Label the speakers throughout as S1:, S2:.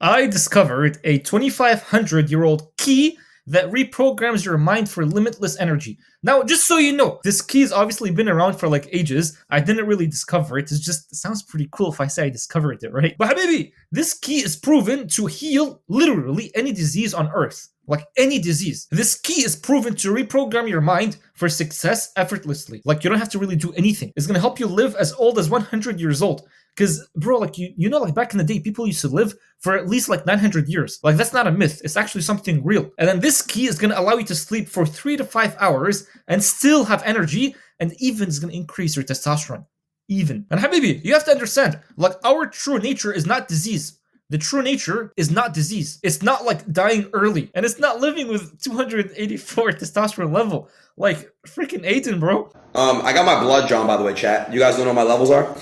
S1: I discovered a 2,500-year-old key that reprograms your mind for limitless energy. Now, just so you know, this key's obviously been around for like ages. I didn't really discover it. It sounds pretty cool if I say I discovered it, right? But habibi, this key is proven to heal literally any disease on earth. Like any disease. This key is proven to reprogram your mind for success effortlessly. Like you don't have to really do anything. It's gonna help you live as old as 100 years old. Because, bro, like, you know, like back in the day, people used to live for at least like 900 years. Like, that's not a myth. It's actually something real. And then this key is going to allow you to sleep for 3 to 5 hours and still have energy, and even is going to increase your testosterone. Even. And Habibi, you have to understand, like, our true nature is not disease. The true nature is not disease. It's not like dying early, and it's not living with 284 testosterone level. Like, freaking Aiden, bro.
S2: I got my blood drawn, by the way, chat. You guys don't know what my levels are?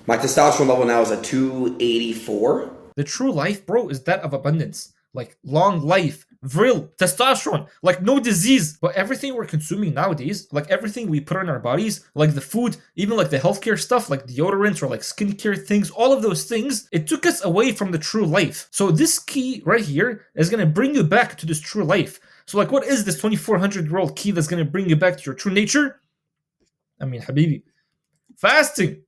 S2: My testosterone level now is at 284.
S1: The true life, bro, is that of abundance. Like long life, vril, testosterone, like no disease. But everything we're consuming nowadays, like everything we put in our bodies, like the food, even like the healthcare stuff, like deodorants or like skincare things, all of those things, it took us away from the true life. So this key right here is going to bring you back to this true life. So like what is this 2,400-year-old key that's going to bring you back to your true nature? I mean, Habibi, fasting.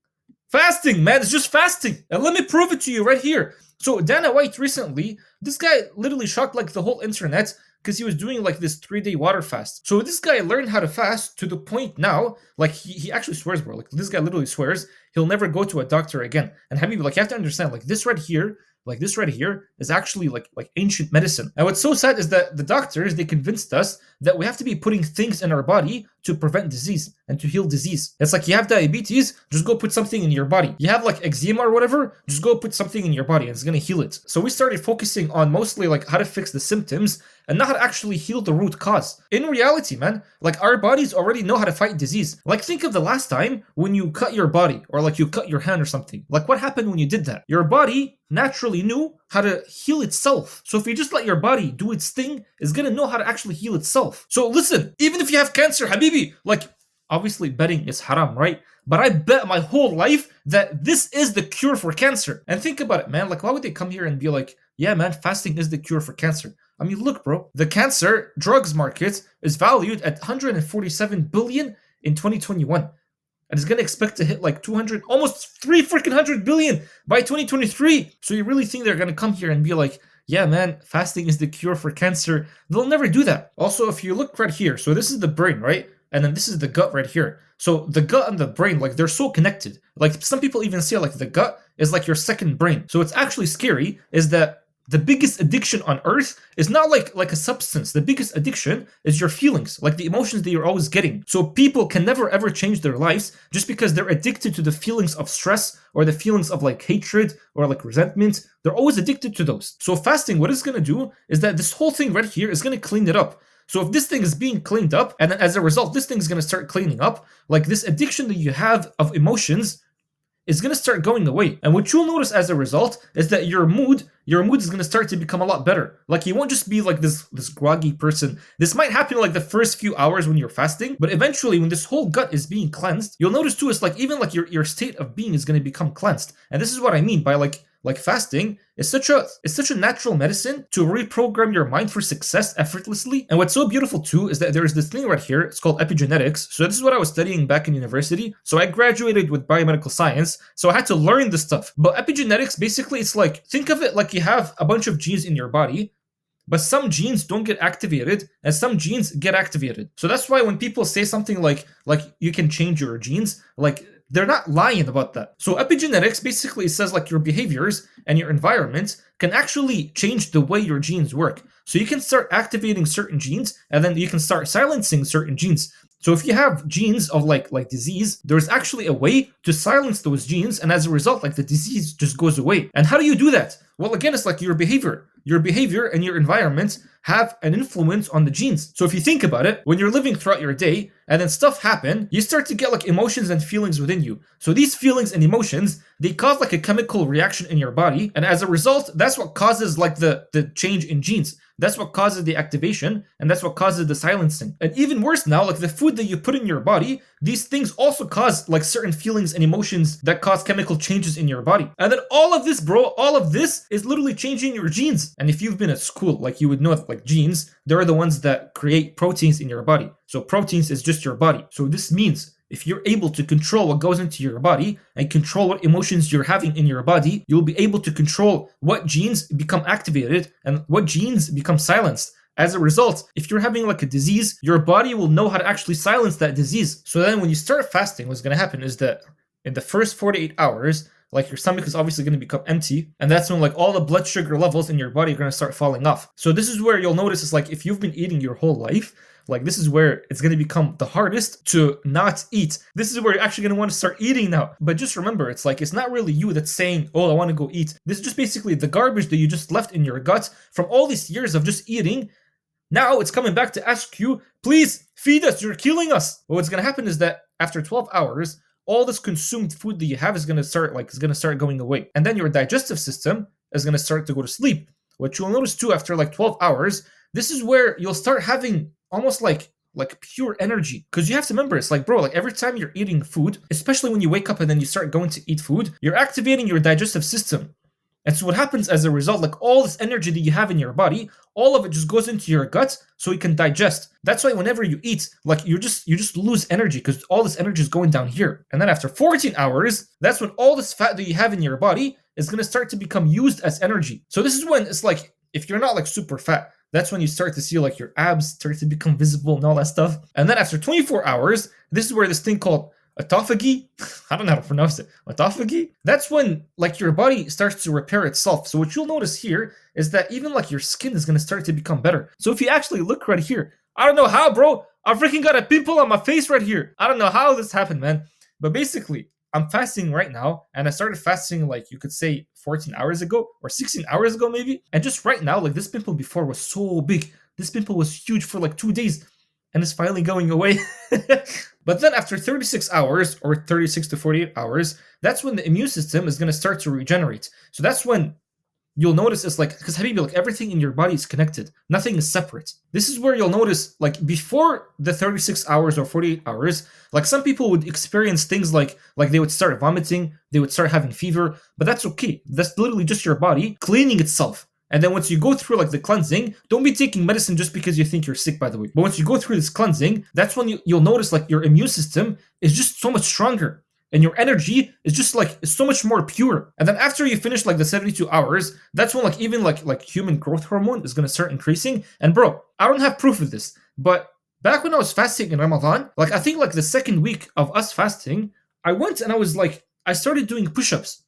S1: Fasting, man, it's just fasting. And let me prove it to you right here. So Dana White recently, this guy literally shocked like the whole internet because he was doing like this 3-day water fast. So this guy learned how to fast to the point now, like he actually swears, bro. Like this guy literally swears he'll never go to a doctor again. And Habibi, like you have to understand, like this right here is actually like ancient medicine. And what's so sad is that the doctors, they convinced us that we have to be putting things in our body to prevent disease and to heal disease. It's like you have diabetes, just go put something in your body. You have like eczema or whatever, just go put something in your body and it's gonna heal it. So we started focusing on mostly like how to fix the symptoms and not how to actually heal the root cause. In reality, man, like our bodies already know how to fight disease. Like think of the last time when you cut your body or like you cut your hand or something. Like what happened when you did that? Your body naturally knew how to heal itself. So if you just let your body do its thing, it's gonna know how to actually heal itself. So listen, even if you have cancer, Habibi, like obviously betting is haram, right? But I bet my whole life that this is the cure for cancer. And think about it, man. Like why would they come here and be like, yeah, man, fasting is the cure for cancer? I mean, look, bro, the cancer drugs market is valued at 147 billion in 2021. And it's gonna expect to hit like 200, almost 300 billion by 2023. So you really think they're gonna come here and be like, yeah, man, fasting is the cure for cancer? They'll never do that. Also, if you look right here, so this is the brain, right? And then this is the gut right here. So the gut and the brain, like they're so connected. Like some people even say like the gut is like your second brain. So it's actually scary is that the biggest addiction on earth is not like a substance. The biggest addiction is your feelings, like the emotions that you're always getting. So people can never ever change their lives just because they're addicted to the feelings of stress or the feelings of like hatred or like resentment. They're always addicted to those. So fasting, what it's gonna do is that this whole thing right here is gonna clean it up. So if this thing is being cleaned up, and then as a result, this thing is gonna start cleaning up, like this addiction that you have of emotions is going to start going away. And what you'll notice as a result is that your mood is going to start to become a lot better. Like you won't just be like this groggy person. This might happen like the first few hours when you're fasting, but eventually when this whole gut is being cleansed, you'll notice too, it's like even like your state of being is going to become cleansed. And this is what I mean by like fasting is such a natural medicine to reprogram your mind for success effortlessly. And what's so beautiful too is that there's this thing right here, it's called epigenetics. So this is what I was studying back in university. So I graduated with biomedical science, so I had to learn this stuff. But epigenetics, basically it's like, think of it like you have a bunch of genes in your body, but some genes don't get activated and some genes get activated. So that's why when people say something like you can change your genes, like they're not lying about that. So epigenetics basically says like your behaviors and your environment can actually change the way your genes work. So you can start activating certain genes and then you can start silencing certain genes. So if you have genes of like disease, there's actually a way to silence those genes, and as a result, like the disease just goes away. And how do you do that? Well, again, it's like your behavior. Your behavior and your environment have an influence on the genes. So if you think about it, when you're living throughout your day and then stuff happen, you start to get like emotions and feelings within you. So these feelings and emotions, they cause like a chemical reaction in your body. And as a result, that's what causes like the change in genes. That's what causes the activation, and that's what causes the silencing. And even worse now, like the food that you put in your body these things also cause like certain feelings and emotions that cause chemical changes in your body. And then all of this, bro, all of this is literally changing your genes. And if you've been at school, like you would know that like genes, they're the ones that create proteins in your body. So proteins is just your body. So this means if you're able to control what goes into your body and control what emotions you're having in your body, you'll be able to control what genes become activated and what genes become silenced. As a result, if you're having like a disease, your body will know how to actually silence that disease. So then when you start fasting, what's going to happen is that in the first 48 hours, like your stomach is obviously going to become empty, and that's when like all the blood sugar levels in your body are going to start falling off. So this is where you'll notice it's like if you've been eating your whole life, like this is where it's going to become the hardest to not eat. This is where you're actually going to want to start eating now. But just remember, it's like it's not really you that's saying, oh, I want to go eat. This is just basically the garbage that you just left in your gut from all these years of just eating. Now it's coming back to ask you, please feed us, you're killing us. But what's going to happen is that after 12 hours, all this consumed food that you have is going to start going away. And then your digestive system is going to start to go to sleep. What you'll notice too after like 12 hours, this is where you'll start having almost like pure energy. Because you have to remember, it's like, bro, like every time you're eating food, especially when you wake up and then you start going to eat food, you're activating your digestive system. And so what happens as a result, like all this energy that you have in your body, all of it just goes into your gut so it can digest. That's why whenever you eat, like you just lose energy because all this energy is going down here. And then after 14 hours, that's when all this fat that you have in your body is going to start to become used as energy. So this is when it's like, if you're not like super fat, that's when you start to see like your abs start to become visible and all that stuff. And then after 24 hours, this is where this thing called autophagy, I don't know how to pronounce it, autophagy, that's when like your body starts to repair itself. So what you'll notice here is that even like your skin is going to start to become better. So if you actually look right here, I don't know how, bro, I freaking got a pimple on my face right here. I don't know how this happened, man. But basically, I'm fasting right now, and I started fasting like you could say 14 hours ago or 16 hours ago maybe. And just right now, like this pimple before was so big. This pimple was huge for like 2 days. And it's finally going away. But then after 36 hours or 36 to 48 hours, that's when the immune system is going to start to regenerate. So that's when you'll notice it's like, because Habibi, like everything in your body is connected. Nothing is separate. This is where you'll notice, like before the 36 hours or 48 hours, like some people would experience things like they would start vomiting, they would start having fever, but that's okay. That's literally just your body cleaning itself. And then once you go through like the cleansing, don't be taking medicine just because you think you're sick, by the way. But once you go through this cleansing, that's when you'll notice like your immune system is just so much stronger. And your energy is just like, it's so much more pure. And then after you finish like the 72 hours, that's when like even like human growth hormone is going to start increasing. And bro, I don't have proof of this, but back when I was fasting in Ramadan, like I think like the second week of us fasting, I went and I started doing push-ups.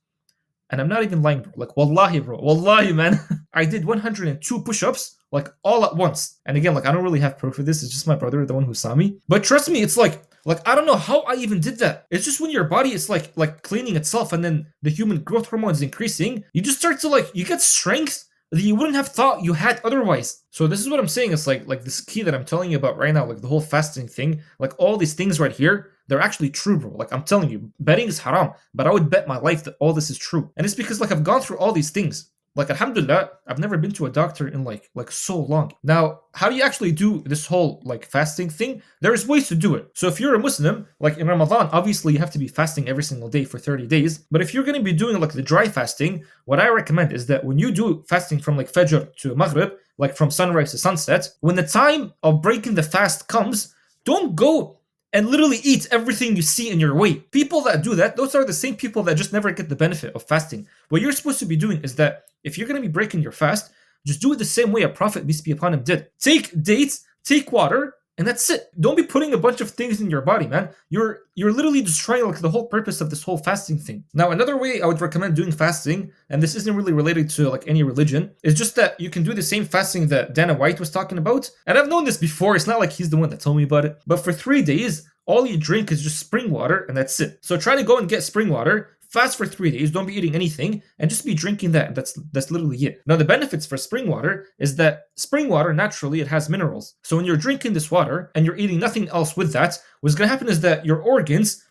S1: And I'm not even lying, bro. Like, wallahi, bro. Wallahi, man. I did 102 push-ups, like, all at once. And again, like, I don't really have proof of this. It's just my brother, the one who saw me. But trust me, it's like, I don't know how I even did that. It's just when your body is, like cleaning itself and then the human growth hormone is increasing, you just start to, you get strength that you wouldn't have thought you had otherwise. So this is what I'm saying. It's like this key that I'm telling you about right now, like the whole fasting thing, like all these things right here, they're actually true, bro. Like I'm telling you, betting is haram, but I would bet my life that all this is true. And it's because like I've gone through all these things. Like alhamdulillah, I've never been to a doctor in like so long. Now, how do you actually do this whole like fasting thing? There's ways to do it. So if you're a Muslim, like in Ramadan, obviously you have to be fasting every single day for 30 days. But if you're going to be doing like the dry fasting, what I recommend is that when you do fasting from like Fajr to Maghrib, like from sunrise to sunset, when the time of breaking the fast comes, don't go and literally eat everything you see in your way. People that do that, those are the same people that just never get the benefit of fasting. What you're supposed to be doing is that if you're going to be breaking your fast, just do it the same way a prophet, peace be upon him, did. Take dates, take water, and that's it. Don't be putting a bunch of things in your body, man. You're literally destroying like the whole purpose of this whole fasting thing. Now, another way I would recommend doing fasting, and this isn't really related to like any religion, is just that you can do the same fasting that Dana White was talking about. And I've known this before. It's not like he's the one that told me about it. But for 3 days, all you drink is just spring water, and that's it. So try to go and get spring water. Fast for 3 days, don't be eating anything, and just be drinking that. That's literally it. Now, the benefits for spring water is that spring water, naturally, it has minerals. So when you're drinking this water, and you're eating nothing else with that, what's going to happen is that your organs,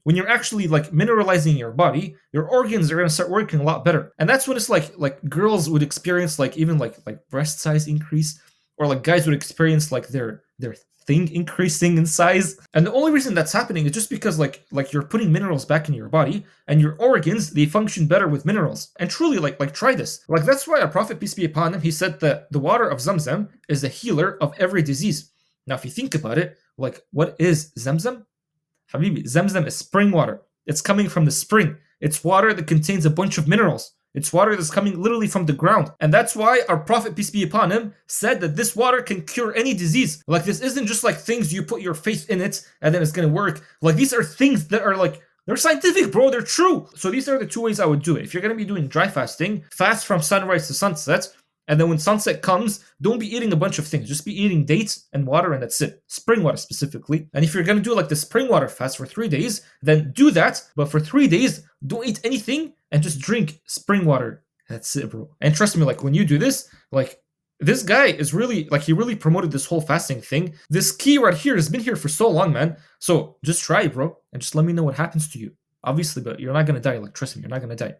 S1: when you're actually like mineralizing your body, your organs are going to start working a lot better. And that's when it's like girls would experience like even like breast size increase, or like guys would experience like their thing increasing in size. And the only reason that's happening is just because like you're putting minerals back in your body, and your organs, they function better with minerals. And truly, like try this. Like that's why our Prophet, peace be upon him, he said that the water of Zamzam is the healer of every disease. Now if you think about it, like what is Zamzam? Habibi, Zamzam is spring water. It's coming from the spring. It's water that contains a bunch of minerals. It's water that's coming literally from the ground. And that's why our Prophet, peace be upon him, said that this water can cure any disease. Like this isn't just like things you put your faith in it and then it's gonna work. Like these are things that are like, they're scientific, bro, they're true. So these are the two ways I would do it. If you're gonna be doing dry fasting, fast from sunrise to sunset. And then when sunset comes, don't be eating a bunch of things. Just be eating dates and water, and that's it. Spring water specifically. And if you're gonna do like the spring water fast for 3 days, then do that. But for 3 days, don't eat anything and just drink spring water. That's it, bro. And trust me, like when you do this, like this guy is really, like he really promoted this whole fasting thing. This key right here has been here for so long, man. So just try it, bro. And just let me know what happens to you. Obviously, but you're not gonna die. Like, trust me, you're not gonna die.